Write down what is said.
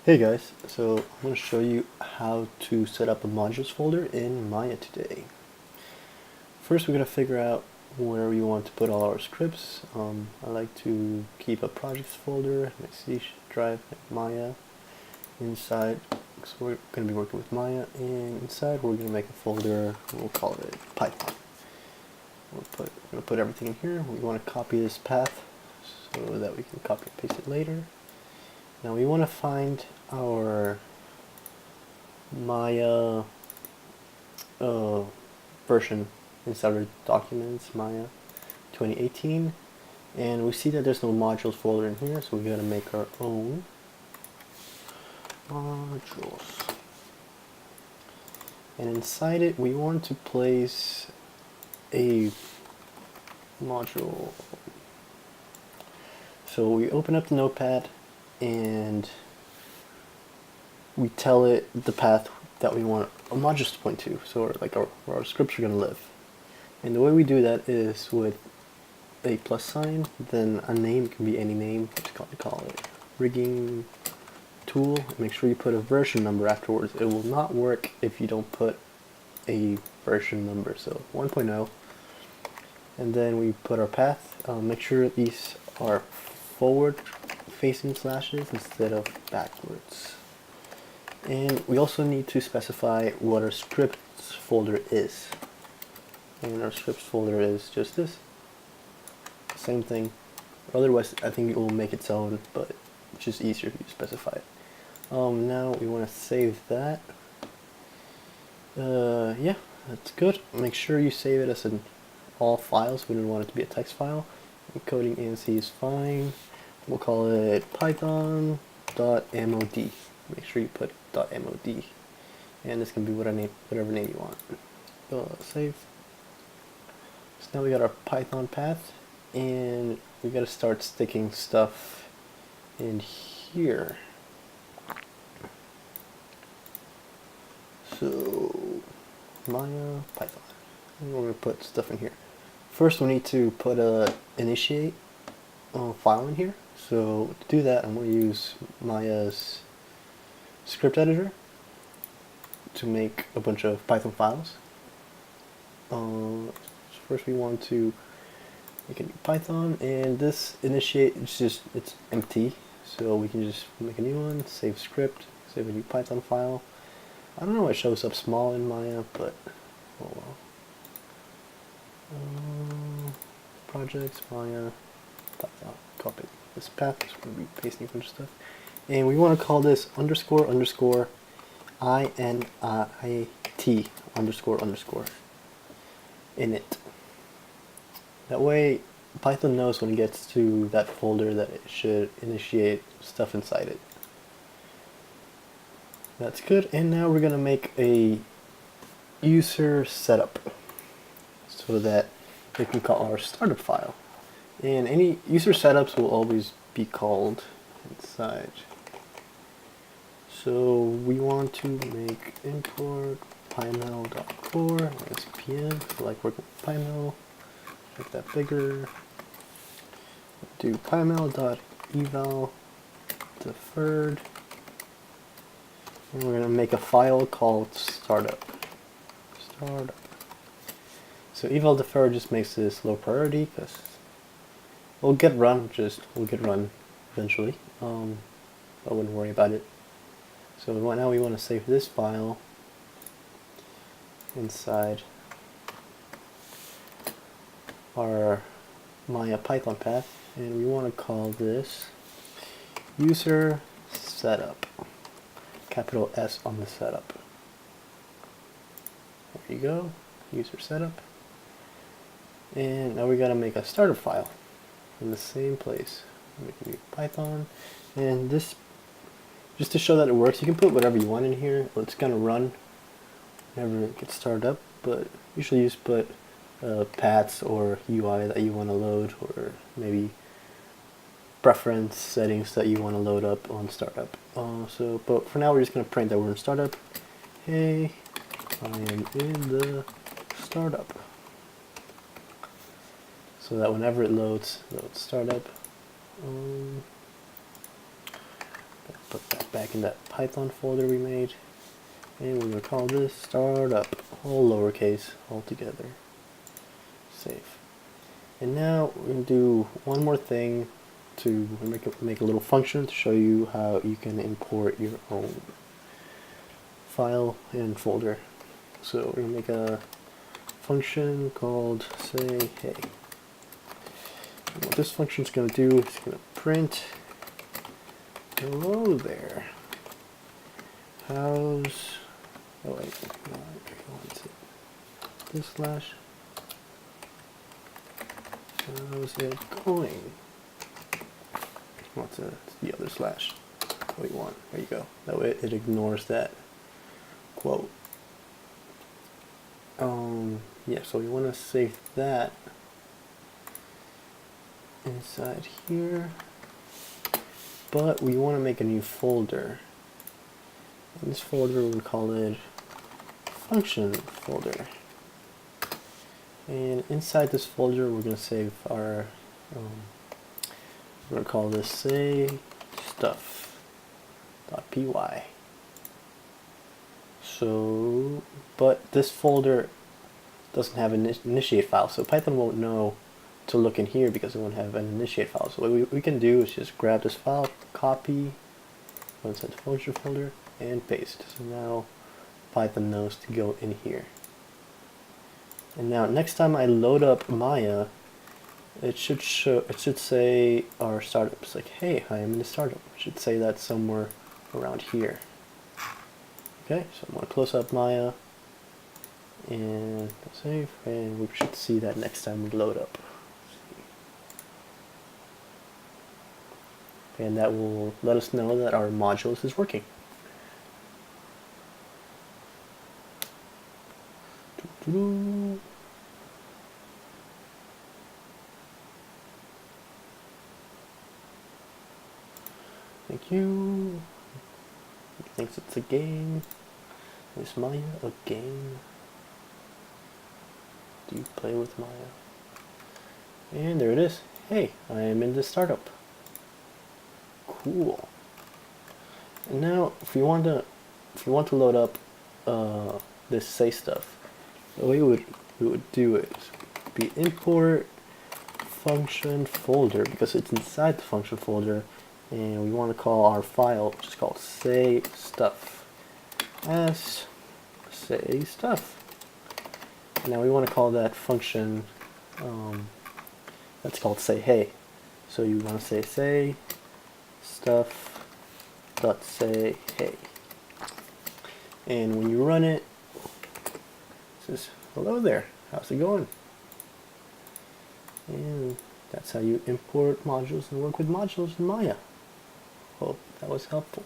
Hey guys, so I'm going to show you how to set up a modules folder in Maya today. First we're going to figure out where we want to put all our scripts. I like to keep a projects folder, my C drive, Maya inside, so we're going to be working with Maya, and inside we're going to make a folder, we'll call it Python. We're going to put everything in here. We want to copy this path so that we can copy and paste it later. Now we want to find our Maya version inside our documents, Maya 2018, and we see that there's no modules folder in here, so we got to make our own modules. And inside it, we want to place a module. So we open up the notepad and we tell it the path that we want our modules to point to, so like where our scripts are going to live. And the way we do that is with a plus sign, then a name can be any name. We call it rigging tool. Make sure you put a version number afterwards. It will not work if you don't put a version number, so 1.0. And then we put our path. Make sure these are forward facing slashes instead of backwards. And we also need to specify what our scripts folder is. And our scripts folder is just this. Same thing. Otherwise, I think it will make its own, but it's just easier if you specify it. Now we want to save that. Yeah, that's good. Make sure you save it as an all files. We don't want it to be a text file. Encoding ANC is fine. We'll call it python.mod. Make sure you put .mod, and this can be whatever name you want. Save. So now we got our Python path, and we got to start sticking stuff in here. So Maya Python, and we're going to put stuff in here. First we need to put a initiate file in here. So to do that, I'm going to use Maya's script editor to make a bunch of Python files. So first we want to make a new Python, and this initiate it's empty, so we can just make a new one, save script, save a new Python file. I don't know why it shows up small in Maya, but oh well. Projects, Maya, Python, copy this path, so we're going to be pasting a bunch of stuff. And we want to call this underscore underscore init underscore underscore init. That way Python knows when it gets to that folder that it should initiate stuff inside it. That's good. And now we're going to make a user setup so that we can call our startup file. And any user setups will always be called inside. So we want to make import pyml.core as pm. So like working with pyml, make that bigger. Do pyml.eval deferred. And we're going to make a file called startup. So eval deferred just makes this low priority because we'll get run eventually. I wouldn't worry about it. So now we want to save this file inside our Maya Python path, and we want to call this user setup. Capital S on the setup. There you go, user setup. And now we got to make a startup file in the same place. Make a new Python, and this, just to show that it works, you can put whatever you want in here. It's gonna run whenever it gets started up, but usually you just put paths or UI that you want to load, or maybe preference settings that you want to load up on startup. But for now we're just gonna print that we're in startup. Hey, I am in the startup. So that whenever it loads startup. Put that back in that Python folder we made, and we're going to call this startup, all lowercase, all together. Save. And now we're going to do one more thing to make a little function to show you how you can import your own file and folder. So we're going to make a function called say hey. And what this function is going to do is it's going to print hello there. How's oh wait, no, this slash how's it going? What's the other slash? What we want. There you go. That way it ignores that quote. Yeah, so we want to save that inside here, but we want to make a new folder. In this folder we'll call it function folder, and inside this folder we're going to save our we're going to call this say stuff.py. So, but this folder doesn't have an initiate file, so Python won't know to look in here because it won't have an initiate file. So what we can do is just grab this file, copy, go inside the function folder, and paste. So now Python knows to go in here. And now next time I load up Maya, it should say our startup. It's like, hey, I am in the startup. It should say that somewhere around here. Okay, so I'm going to close up Maya and save, and we should see that next time we load up. And that will let us know that our modules is working. Thank you. He thinks it's a game. Is Maya a game? Do you play with Maya? And there it is. Hey, I am in the startup. Cool. And now, if you want to load up this say stuff, the way we would do it is be import function folder, because it's inside the function folder, and we want to call our file, which is called say stuff, as say stuff. Now we want to call that function that's called say hey. So you want to say stuff dot say hey, and when you run it, it says hello there, how's it going? And that's how you import modules and work with modules in Maya. Hope that was helpful.